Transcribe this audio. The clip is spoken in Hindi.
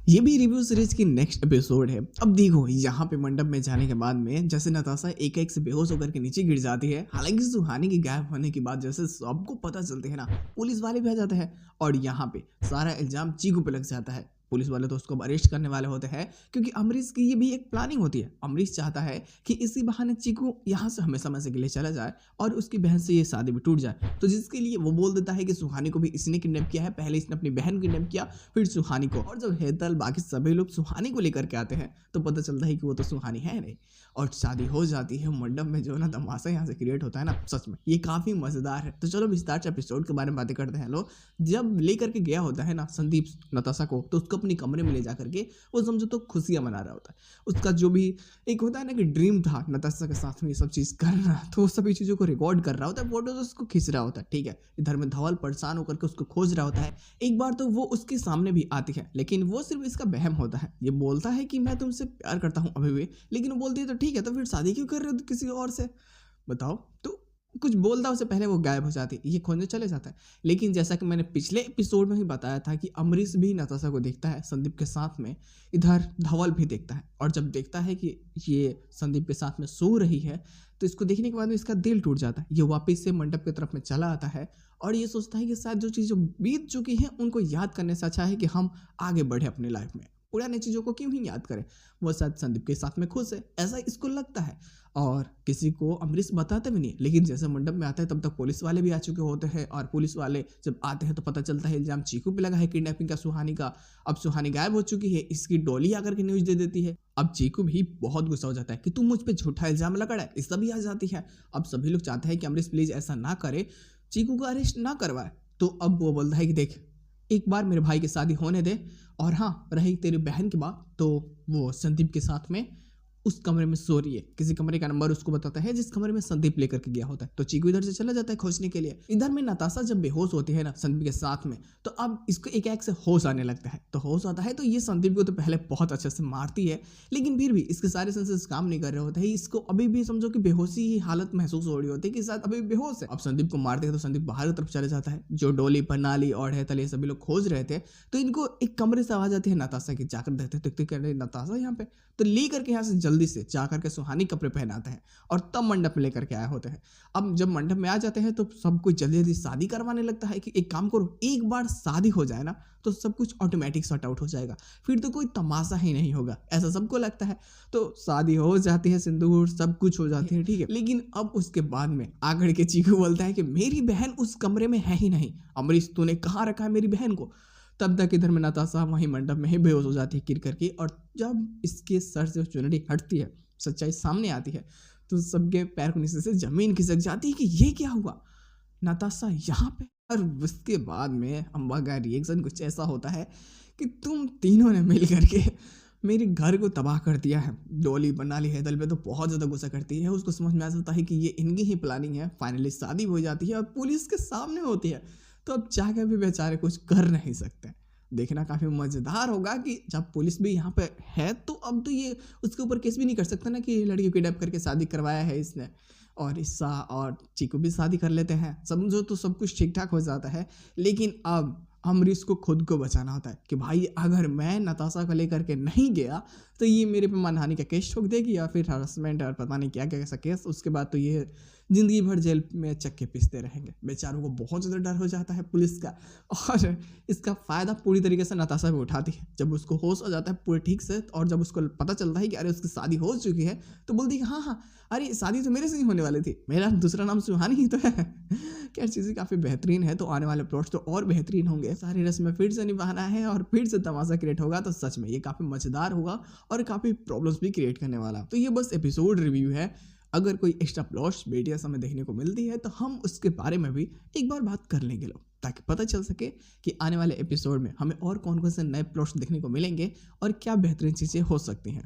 ये भी रिव्यू सीरीज की नेक्स्ट एपिसोड है। अब देखो यहाँ पे मंडप में जाने के बाद में जैसे नताशा एक एक से बेहोश होकर के नीचे गिर जाती है। हालांकि सुहानी के गायब होने की बात जैसे सबको पता चलते है ना, पुलिस वाले भी आ जाते हैं और यहाँ पे सारा इल्जाम चीकू पे लग जाता है। पुलिस वाले तो उसको अरेस्ट करने वाले होते हैं क्योंकि अमरीश की ये भी एक प्लानिंग होती है। अमरीश चाहता है कि इसी बहाने चीकू यहाँ से हमेशा हमेशा के लिए चला जाए और उसकी बहन से ये शादी भी टूट जाए। तो जिसके लिए वो बोल देता है कि सुहानी को भी इसने किडनैप किया है। पहले इसने अपनी बहन किडनैप किया, फिर सुहानी को। और जब हेतल बाकी सभी लोग सुहानी को लेकर के आते हैं तो पता चलता है कि वो तो सुहानी है नहीं और शादी हो जाती है। मंडप में जो ना तमाशा यहाँ से क्रिएट होता है ना, सच में ये काफी मजेदार है। तो चलो विस्तार से एपिसोड के बारे में बातें करते हैं। लोग जब लेकर के गया होता है ना संदीप नताशा को, तो उसको अपनी कमरे में ले जाकर के वो समझो तो खुशियां मना रहा होता है। उसका जो भी एक होता है ना कि ड्रीम था नताशा के साथ में ये सब चीज करना, तो वो सभी चीजों को रिकॉर्ड कर रहा होता है, फोटोज उसको खींच रहा होता है। ठीक है, इधर में धवल परेशान होकर के उसको खोज रहा होता है। एक बार तो वो उसके सामने भी आती है, लेकिन वो सिर्फ इसका वहम होता है। ये बोलता है कि मैं तुमसे प्यार करता हूँ अभी भी, लेकिन वो बोलती है तो ठीक है, तो फिर शादी क्यों कर रहे हो किसी और से, बताओ। तो कुछ बोलता उससे पहले वो गायब हो जाती है, ये खोजने चले जाता है। लेकिन जैसा कि मैंने पिछले एपिसोड में ही बताया था कि अमरीश भी नताशा को देखता है संदीप के साथ में, इधर धवल भी देखता है। और जब देखता है कि ये संदीप के साथ में सो रही है तो इसको देखने के बाद में इसका दिल टूट जाता है। ये वापस से मंडप की तरफ में चला आता है और ये सोचता है कि शायद जो चीज़ें बीत चुकी हैं उनको याद करने से अच्छा है कि हम आगे बढ़े अपनी लाइफ में, पुरानी चीज़ों को क्यों ही याद करें। वो शायद संदीप के साथ में खुश है, ऐसा इसको लगता है। और किसी को अमरीश बताता भी नहीं। लेकिन जैसे मंडप में आता है तब तक पुलिस वाले भी आ चुके होते हैं और पुलिस वाले जब आते हैं तो पता चलता है इल्जाम चीकू पे लगा है किडनैपिंग का सुहानी का। अब सुहानी गायब हो चुकी है, इसकी डोली आकर के न्यूज दे देती है। अब चीकू भी बहुत गुस्सा हो जाता है कि तुम मुझ पे झूठा इल्जाम लगा है, इस सभी आ जाती है। अब सभी लोग चाहते हैं कि अमरीश प्लीज ऐसा ना करे, चीकू को अरेस्ट ना करवाए। तो अब वो बोलता है कि देख एक बार मेरे भाई की शादी होने दे, और हाँ रही तेरी बहन की बात, तो वो संदीप के साथ में उस कमरे में सो रही है। किसी कमरे का नंबर उसको बताता है जिस कमरे में संदीप लेकर के गया होता है। तो चीकू इधर से चला जाता है खोजने के लिए। इधर में नताशा जब बेहोश होती है ना संदीप के साथ में, तो अब इसको एक से होश आने लगता है। तो होश आता है तो ये संदीप को तो पहले बहुत अच्छे से मारती है, लेकिन फिर भी इसके सारे सेंसेस काम नहीं कर रहे होते हैं। इसको अभी भी समझो कि बेहोशी ही हालत महसूस हो रही होती है कि शायद अभी भी बेहोश है। अब संदीप को मारते हैं तो संदीप बाहर की तरफ चले जाता है। जो डोली प्रणाली और हेतल ये सभी लोग खोज रहे थे, तो इनको एक कमरे से आवाज आती है नताशा की। जाकर देखते नताशा यहाँ पे, तो ले करके यहाँ से जल्दी से जाकर के सुहानी कपड़े पहनाते हैं और तब मंडप में लेकर के आए होते हैं। अब जब मंडप में आ जाते हैं तो सब कुछ जल्दी जल्दी शादी करवाने लगता है कि एक काम करो, एक बार शादी हो जाए ना तो सब कुछ ऑटोमेटिक सॉर्ट आउट हो जाएगा, फिर तो कोई तमाशा ही नहीं होगा, ऐसा सबको लगता है। तो शादी हो जाती है, सिंदूर सब कुछ हो जाती है, ठीक है। लेकिन अब उसके बाद में आकर के चीकू बोलता है कि मेरी बहन उस कमरे में है ही नहीं, अमरीश तूने कहाँ रखा है मेरी बहन को। तब तक इधर में नताशा वहीं मंडप में ही बेहोश हो जाती है गिर करके। और जब इसके सर से चुनरी हटती है, सच्चाई सामने आती है, तो सबके पैर को नीचे से जमीन खिसक जाती है कि ये क्या हुआ, नताशा यहाँ पे। और उसके बाद में अम्बा का रिएक्शन कुछ ऐसा होता है कि तुम तीनों ने मिल करके मेरे घर को तबाह कर दिया है। डोली प्रणाली हेतल पे तो बहुत ज़्यादा गुस्सा करती है। उसको समझ में आ जाता है कि ये इनकी ही प्लानिंग है। फाइनली शादी हो जाती है और पुलिस के सामने होती है, तो अब चाह भी बेचारे कुछ कर नहीं सकते। देखना काफ़ी मज़ेदार होगा कि जब पुलिस भी यहाँ पे है तो अब तो ये उसके ऊपर केस भी नहीं कर सकता ना कि लड़की को किडनैप करके शादी करवाया है इसने। और ईसा और चीकू भी शादी कर लेते हैं, समझो तो सब कुछ ठीक ठाक हो जाता है। लेकिन अब अमरीश को खुद को बचाना होता है कि भाई अगर मैं नताशा को लेकर के नहीं गया तो ये मेरे पे मानहानि का केस ठोक देगी या फिर हरासमेंट और पता नहीं क्या क्या ऐसा केस। उसके बाद तो ये ज़िंदगी भर जेल में चक्के पीसते रहेंगे। बेचारों को बहुत ज़्यादा डर हो जाता है पुलिस का, और इसका फ़ायदा पूरी तरीके से नताशा भी उठाती है। जब उसको होश हो जाता है पूरे ठीक से, और जब उसको पता चलता है कि अरे उसकी शादी हो चुकी है, तो बोलती है हाँ हाँ अरे शादी तो मेरे से ही होने वाली थी, मेरा दूसरा नाम सुहानी ही तो है। क्या चीज़ें काफ़ी बेहतरीन है, तो आने वाले प्लॉट्स तो और बेहतरीन होंगे। सारी रस्में फिर से निभाना है और फिर से तमाशा क्रिएट होगा, तो सच में ये काफ़ी मज़ेदार होगा और काफ़ी प्रॉब्लम्स भी क्रिएट करने वाला। तो ये बस एपिसोड रिव्यू है। अगर कोई एक्स्ट्रा प्लॉट्स वीडियोस हमें देखने को मिलती है तो हम उसके बारे में भी एक बार बात कर लेंगे लोग, ताकि पता चल सके कि आने वाले एपिसोड में हमें और कौन कौन से नए प्लॉट्स देखने को मिलेंगे और क्या बेहतरीन चीज़ें हो सकती हैं।